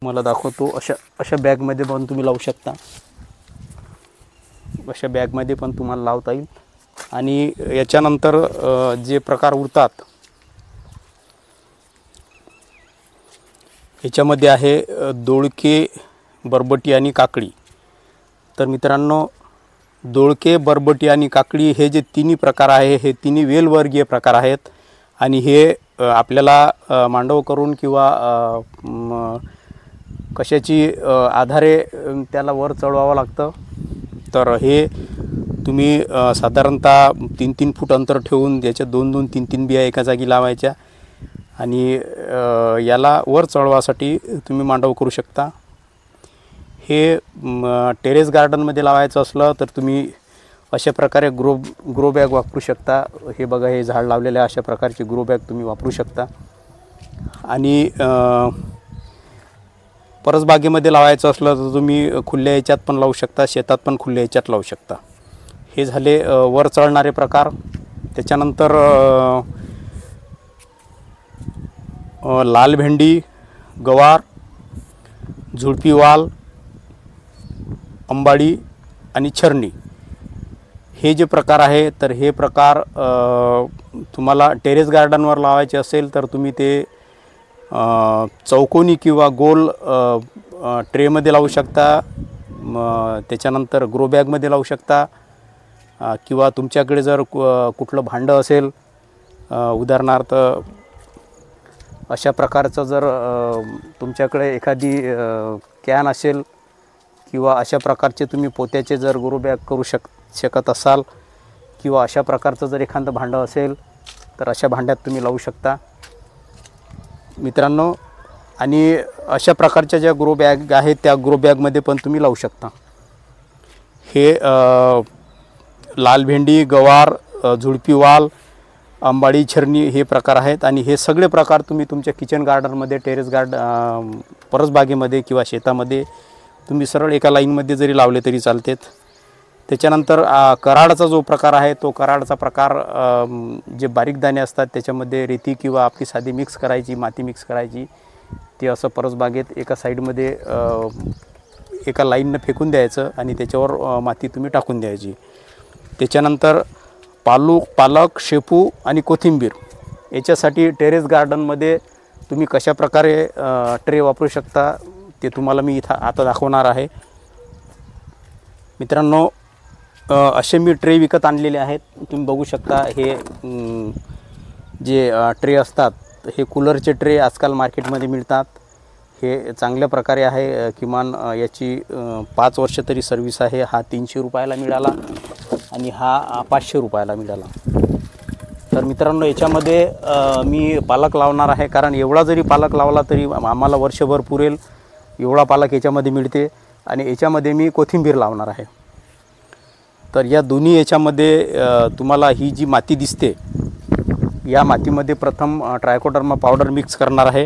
मला दाखवतो अशा बॅगमध्ये पण तुम्ही लावू शकता। अशा बॅगमध्ये पण तुम्हाला लावता येईल। आणि याच्यानंतर जे प्रकार उरतात याच्यामध्ये आहे दोळके, बरबटी आणि काकडी। तर मित्रांनो, दोळके, बरबटी आणि काकडी हे जे तिन्ही प्रकार आहे हे तिन्ही वेलवर्गीय प्रकार आहेत आणि हे आपल्याला मांडव करून किंवा कशाची आधारे त्याला वर चढवावं लागतं। तर हे तुम्ही साधारणतः 3-3 फूट अंतर ठेवून याच्या 2-2, 3-3 बिया एका जागी लावायच्या आणि याला वर चढवासाठी तुम्ही मांडव करू शकता। हे टेरेस गार्डनमध्ये लावायचं असलं तर तुम्ही अशा प्रकारे ग्रो बॅग वापरू शकता। हे बघा, हे झाड लावलेले अशा प्रकारची ग्रो बॅग तुम्ही वापरू शकता। आणि परसबागेमध्ये लावायचं असलं तर तुम्ही खुल्या याच्यात पण लावू शकता, शेतात पण खुल्या याच्यात लावू शकता। हे झाले वर चढणारे प्रकार। त्याच्यानंतर लाल भेंडी, गवार, झुडपी वाल, अंबाडी आणि छरणी हे जे प्रकार आहे तर हे प्रकार तुम्हाला टेरेस गार्डनवर लावायचे असेल तर तुम्ही ते चौकोनी किंवा गोल ट्रेमध्ये लावू शकता। त्याच्यानंतर ग्रो बॅगमध्ये लावू शकता किंवा तुमच्याकडे जर कुठलं भांडं असेल, उदाहरणार्थ अशा प्रकारचं जर तुमच्याकडे एखादी कॅन असेल किंवा अशा प्रकारचे तुम्ही पोत्याचे जर ग्रो बॅग करू शकत असाल किंवा अशा प्रकारचं जर एखादं भांडं असेल तर अशा भांड्यात तुम्ही लावू शकता मित्रांनो। आणि अशा प्रकारच्या ज्या ग्रो बॅग आहेत त्या ग्रो बॅगमध्ये पण तुम्ही लावू शकता। हे लाल भेंडी, गवार, झुडपी वाल, अंबाडी, छरणी हे प्रकार आहेत आणि हे सगळे प्रकार तुम्ही तुमच्या किचन गार्डनमध्ये, टेरेस परसबागेमध्ये किंवा शेतामध्ये तुम्ही सरळ एका लाईनमध्ये जरी लावले तरी चालतात। त्याच्यानंतर कराडचा जो प्रकार आहे तो कराडचा प्रकार जे बारीक दाणे असतात त्याच्यामध्ये रेती किंवा आपली साधी मिक्स करायची, माती मिक्स करायची, ते असं परसबागेत एका साईडमध्ये एका लाईननं फेकून द्यायचं आणि त्याच्यावर माती तुम्ही टाकून द्यायची। त्याच्यानंतर पालक, शेपू आणि कोथिंबीर याच्यासाठी टेरेस गार्डनमध्ये तुम्ही कशा प्रकारे ट्रे वापरू शकता ते तुम्हाला मी इथं आता दाखवणार आहे मित्रांनो। असे मी ट्रे विकत आणलेले आहेत, तुम्ही बघू शकता। हे जे ट्रे असतात हे कूलरचे ट्रे आजकाल मार्केटमध्ये मिळतात। हे चांगल्या प्रकारे आहे, किमान याची 5 वर्ष तरी सर्व्हिस आहे। हा 300 रुपयाला मिळाला आणि हा 500 रुपयाला मिळाला। तर मित्रांनो, याच्यामध्ये मी पालक लावणार आहे, कारण एवढा जरी पालक लावला तरी आम्हाला वर्षभर पुरेल एवढा पालक याच्यामध्ये मिळते। आणि याच्यामध्ये मी कोथिंबीर लावणार आहे। तर या दोन्ही याच्यामध्ये तुम्हाला ही जी माती दिसते या मातीमध्ये प्रथम ट्रायकोडर्मा पावडर मिक्स करणार आहे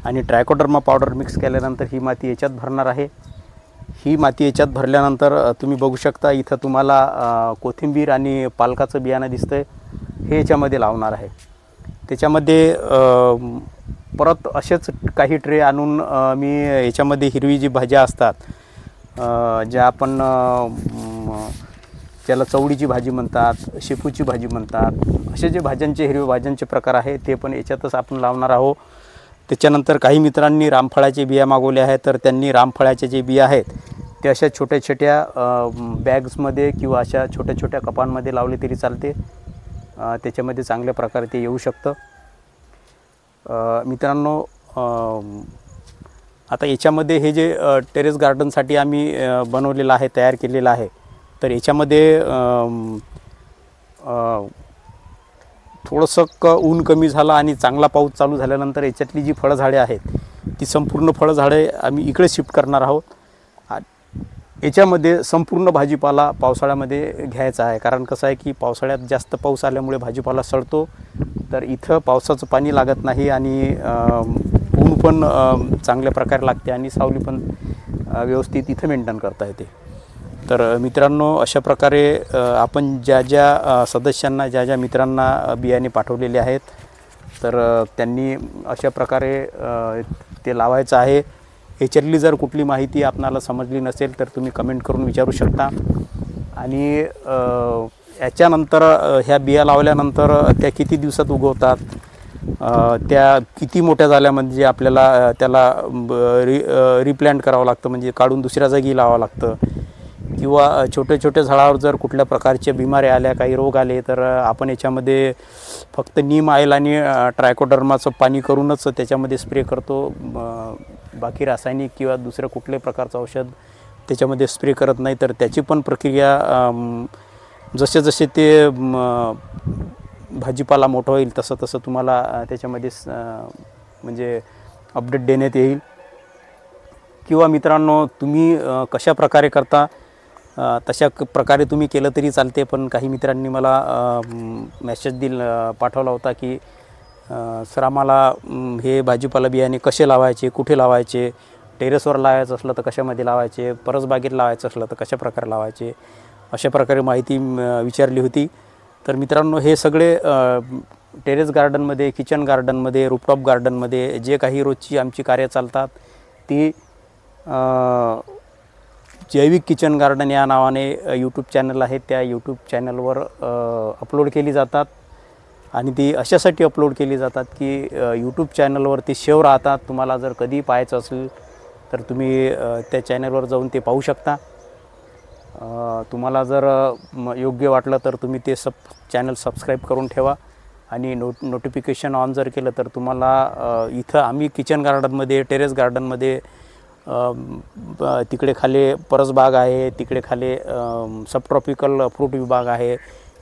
आणि ट्रायकोडर्मा पावडर मिक्स केल्यानंतर ही माती याच्यात भरणार आहे। ही माती याच्यात भरल्यानंतर तुम्ही बघू शकता इथं तुम्हाला कोथिंबीर आणि पालकाचं बियाणं दिसतंय, हे याच्यामध्ये लावणार आहे। त्याच्यामध्ये परत असेच काही ट्रे आणून मी याच्यामध्ये हिरवी जी भाज्या असतात, ज्या आपण ज्याला चवडीची भाजी म्हणतात, शेपूची भाजी म्हणतात, असे जे भाज्यांचे, हिरव्या भाज्यांचे प्रकार आहे ते पण याच्यातच आपण लावणार आहोत। त्याच्यानंतर काही मित्रांनी रामफळाचे बिया मागवले आहेत, तर त्यांनी रामफळाचे जे बिया आहेत ते अशा छोट्या छोट्या बॅग्समध्ये किंवा अशा छोट्या छोट्या कपांमध्ये लावले तरी चालते। त्याच्यामध्ये चांगल्या प्रकारे ते येऊ शकतं मित्रांनो। आता याच्यामध्ये हे जे टेरेस गार्डनसाठी आम्ही बनवलेलं आहे, तयार केलेलं आहे, तर याच्यामध्ये थोडंसं ऊन कमी झालं आणि चांगला पाऊस चालू झाल्यानंतर याच्यातली जी फळझाडे आहेत ती संपूर्ण फळझाडे आम्ही इकडे शिफ्ट करणार आहोत। याच्यामध्ये संपूर्ण भाजीपाला पावसाळ्यामध्ये घ्यायचा आहे, कारण कसं आहे की पावसाळ्यात जास्त पाऊस आल्यामुळे भाजीपाला सडतो। तर इथं पावसाचं पाणी लागत नाही आणि ऊन पण चांगल्या प्रकारे लागते आणि सावली पण व्यवस्थित इथं मेंटेन करता येते। तर मित्रांनो, अशा प्रकारे आपण ज्या ज्या सदस्यांना, ज्या ज्या मित्रांना बियाणे पाठवलेले आहेत तर त्यांनी अशा प्रकारे ते लावायचं आहे। याच्यातली जर कुठली माहिती आपणाला समजली नसेल तर तुम्ही कमेंट करून विचारू शकता. आणि याच्यानंतर ह्या बिया लावल्यानंतर त्या किती दिवसात उगवतात, त्या किती मोठ्या झाल्या म्हणजे आपल्याला त्याला रिप्लांट करावं लागतं, म्हणजे काढून दुसऱ्या जागी लावावं लागतं. किंवा छोटे छोटे झाडावर जर कुठल्या प्रकारच्या बिमाऱ्या आल्या, काही रोग आले, तर आपण याच्यामध्ये फक्त नीम ऑइल आणि ट्रायकोडर्माचं पाणी करूनच त्याच्यामध्ये स्प्रे करतो. बाकी रासायनिक किंवा दुसऱ्या कुठल्याही प्रकारचं औषध त्याच्यामध्ये स्प्रे करत नाही. तर त्याची पण प्रक्रिया जसे जसे ते भाजीपाला मोठं होईल तसं तसं तुम्हाला त्याच्यामध्ये म्हणजे अपडेट देण्यात येईल. किंवा मित्रांनो, तुम्ही कशा प्रकारे करता तशा प्रकारे तुम्ही केलं तरी चालते. पण काही मित्रांनी मला मेसेज पाठवला होता की सर आम्हाला हे भाजीपाला बियाणे कसे लावायचे, कुठे लावायचे, टेरेसवर लावायचं असलं तर कशामध्ये लावायचे, परसबागेत लावायचं असलं तर कशा प्रकारे लावायचे, अशा प्रकारे माहिती विचारली होती. तर मित्रांनो, हे सगळे टेरेस गार्डनमध्ये, किचन गार्डनमध्ये, रूफटॉप गार्डनमध्ये जे काही रोजची आमची कार्य चालतात ती जैविक किचन गार्डन या नावाने यूट्यूब चॅनल आहे, त्या यूट्यूब चॅनलवर अपलोड केली जातात. आणि ती अशासाठी अपलोड केली जातात की यूट्यूब चॅनलवर ती सेव्ह राहतात. तुम्हाला जर कधी पाहायचं असेल तर तुम्ही त्या चॅनलवर जाऊन ते पाहू शकता. तुम्हाला जर योग्य वाटलं तर तुम्ही ते चॅनल सबस्क्राईब करून ठेवा. आणि नोटिफिकेशन ऑन जर केलं तर तुम्हाला इथं आम्ही किचन गार्डनमध्ये, टेरेस गार्डनमध्ये, तिकडे खाली परसबाग आहे, तिकडे खाली सबट्रॉपिकल फ्रूट विभाग आहे,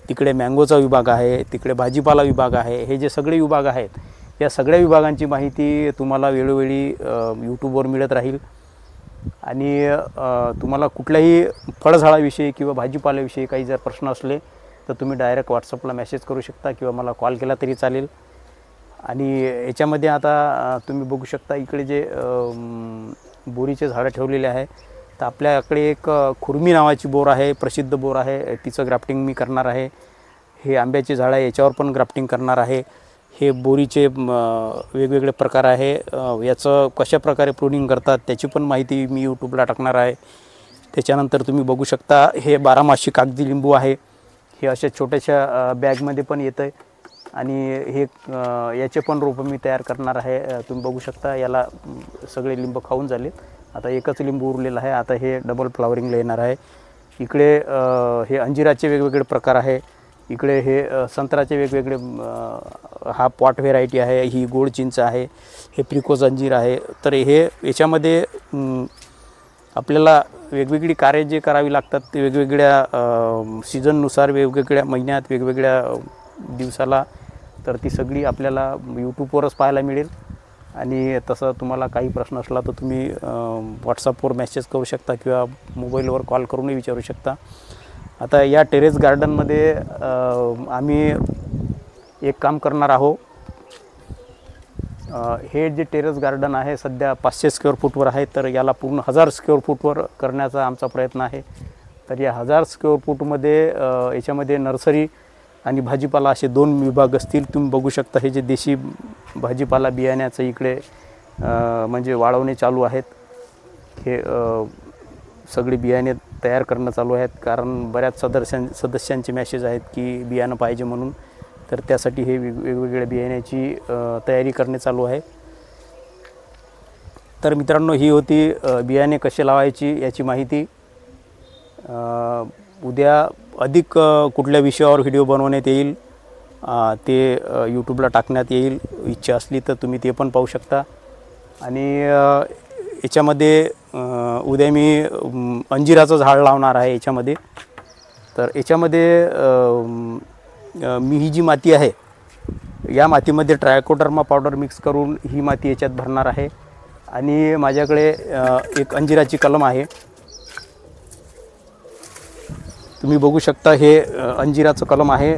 तिकडे मँगोचा विभाग आहे, तिकडे भाजीपाला विभाग आहे. हे जे सगळे विभाग आहेत, या सगळ्या विभागांची माहिती तुम्हाला वेळोवेळी यूट्यूबवर मिळत राहील. आणि तुम्हाला कुठल्याही फळझाडाविषयी किंवा भाजीपाल्याविषयी काही जर प्रश्न असले तर तुम्ही डायरेक्ट व्हॉट्सअपला मेसेज करू शकता किंवा मला कॉल केला तरी चालेल. आणि याच्यामध्ये आता तुम्ही बघू शकता इकडे जे बोरीचे झाडं ठेवलेले आहे, तर आपल्याकडे एक खुर्मी नावाची बोर आहे, प्रसिद्ध बोर आहे, तिचं ग्राफ्टिंग मी करणार आहे. हे आंब्याचे झाड आहे, याच्यावर पण ग्राफ्टिंग करणार आहे. हे बोरीचे वेगवेगळे प्रकार आहे, याचं कशा प्रकारे प्रूनिंग करतात त्याची पण माहिती मी यूट्यूबला टाकणार आहे. त्याच्यानंतर तुम्ही बघू शकता हे बारामासी कागदी लिंबू आहे. हे अशा छोट्याशा बॅगमध्ये पण येतं आहे. आणि हे याचे पण रोपं मी तयार करणार आहे. तुम्ही बघू शकता याला सगळे लिंब खाऊन झाले, आता एकच लिंबू उरलेलं आहे. आता हे डबल फ्लावरिंगला येणार आहे. इकडे हे अंजिराचे वेगवेगळे प्रकार आहे. इकडे हे संत्र्याचे वेगवेगळे, हा पॉट व्हेरायटी आहे, ही गोड चिंच आहे, हे प्रिकोज अंजीर आहे. तर हे याच्यामध्ये आपल्याला वेगवेगळी कार्य जे करावी लागतात ते वेगवेगळ्या सीझननुसार, वेगवेगळ्या महिन्यात, वेगवेगळ्या दिवसाला, तर ती सगळी आपल्याला यूट्यूबवरच पाहायला मिळेल. आणि तसं तुम्हाला काही प्रश्न असला तर तुम्ही व्हॉट्सअपवर मेसेज करू शकता किंवा मोबाईलवर कॉल करूनही विचारू शकता. आता या टेरेस गार्डनमध्ये आम्ही एक काम करणार आहोत. हे जे टेरेस गार्डन आहे सध्या 500 स्क्वेअर फूटवर आहे, तर याला पूर्ण 1000 स्क्वेअर फूटवर करण्याचा आमचा प्रयत्न आहे. तर या 1000 स्क्वेअर फूटमध्ये याच्यामध्ये नर्सरी आणि भाजीपाला असे 2 विभाग असतील. तुम्ही बघू शकता हे जे देशी भाजीपाला बियाण्याचं इकडे म्हणजे वाढवणे चालू आहेत. हे सगळे बियाणे तयार करणं चालू आहेत, कारण बऱ्याच सदस्यांचे मेसेज आहेत की बियाणं पाहिजे म्हणून. तर त्यासाठी हे वेगवेगळ्या बियाण्याची तयारी करणे चालू आहे. तर मित्रांनो, ही होती बियाणे कसे लावायची याची माहिती. उद्या अधिक कुठल्या विषयावर व्हिडिओ बनवण्यात येईल ते यूट्यूबला टाकण्यात येईल. इच्छा असली तर तुम्ही ते पण पाहू शकता. आणि याच्यामध्ये उद्या मी अंजिराचं झाड लावणार आहे याच्यामध्ये. तर याच्यामध्ये मी ही जी माती आहे या मातीमध्ये ट्रायकोडर्मा पावडर मिक्स करून ही माती याच्यात भरणार आहे. आणि माझ्याकडे एक अंजिराची कलम आहे, तुम्ही बघू शकता. हे अंजिराचं कलम आहे,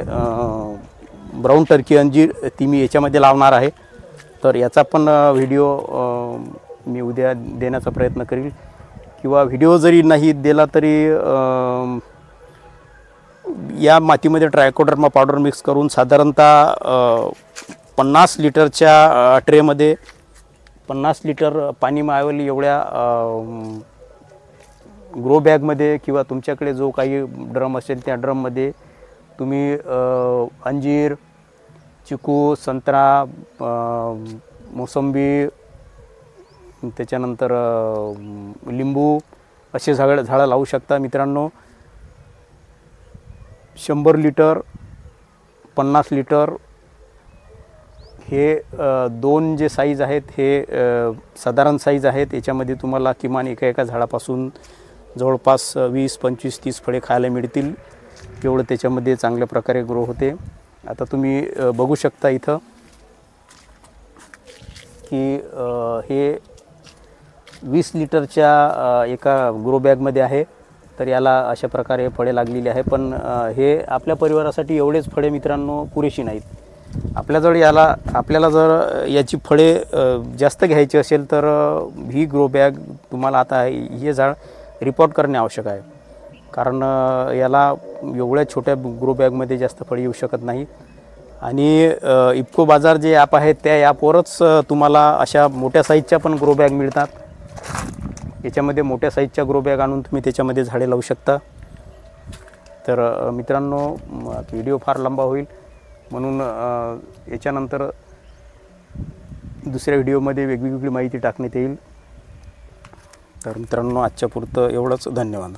ब्राऊन टर्की अंजीर, ती मी याच्यामध्ये लावणार आहे. तर याचा पण व्हिडिओ मी उद्या देण्याचा प्रयत्न करील. किंवा व्हिडिओ जरी नाही दिला तरी या मातीमध्ये ट्रायकोडर्मा पावडर मिक्स करून साधारणतः 50 लिटरच्या ट्रेमध्ये 50 लिटर पाणी मावेल एवढ्या ग्रो बॅगमध्ये किंवा तुमच्याकडे जो काही ड्रम असेल त्या ड्रममध्ये तुम्ही अंजीर, चिकू, संत्रा, मोसंबी, त्याच्यानंतर लिंबू असे झाडं लावू शकता मित्रांनो. 100 लिटर, 50 लिटर हे दोन जे साईज आहेत हे साधारण साईज आहेत. याच्यामध्ये तुम्हाला किमान एका झाडापासून जवळपास 20, 25, 30 फळे खायला मिळतील. एवढं त्याच्यामध्ये चांगल्या प्रकारे ग्रो होते. आता तुम्ही बघू शकता इथं की हे 20 लिटरच्या एका ग्रो बॅगमध्ये आहे. तर याला अशा प्रकारे फळे लागलेली आहे. पण हे आपल्या परिवारासाठी एवढेच फळे मित्रांनो पुरेशी नाहीत. आपल्याला जर याची फळे जास्त घ्यायची असेल तर ही ग्रो बॅग तुम्हाला आता हे झाड रिपोर्ट करणे आवश्यक आहे. कारण याला एवढ्या छोट्या ग्रो बॅगमध्ये जास्त फळे येऊ शकत नाही. आणि इफ्को बाजार जे ॲप आहे त्या ॲपवरच तुम्हाला अशा मोठ्या साईजच्या पण ग्रो बॅग मिळतात. याच्यामध्ये मोठ्या साईजच्या ग्रो बॅग आणून तुम्ही त्याच्यामध्ये झाडे लावू शकता. तर मित्रांनो व्हिडिओ फार लंबा होईल म्हणून याच्यानंतर दुसऱ्या व्हिडिओमध्ये वेगवेगळी माहिती टाकण्यात येईल. तर मित्रांनो आजच्या पुरतं एवढंच. धन्यवाद.